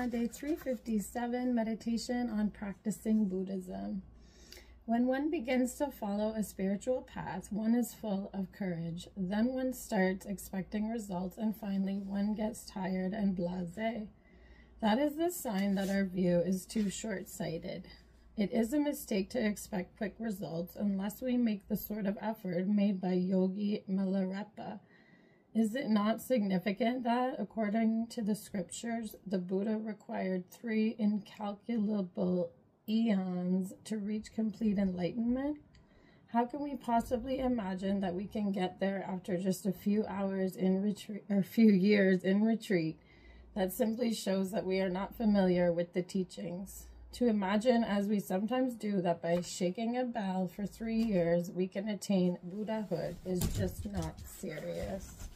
Day 357, meditation on practicing Buddhism. When one begins to follow a spiritual path, one is full of courage. Then one starts expecting results, and finally one gets tired and blasé. That is the sign that our view is too short-sighted. It is a mistake to expect quick results unless we make the sort of effort made by Yogi Milarepa. Is it not significant that, according to the scriptures, the Buddha required 3 incalculable eons to reach complete enlightenment? How can we possibly imagine that we can get there after just a few hours in retreat or few years in retreat? That simply shows that we are not familiar with the teachings. To imagine, as we sometimes do, that by shaking a bell for 3 years we can attain Buddhahood is just not serious.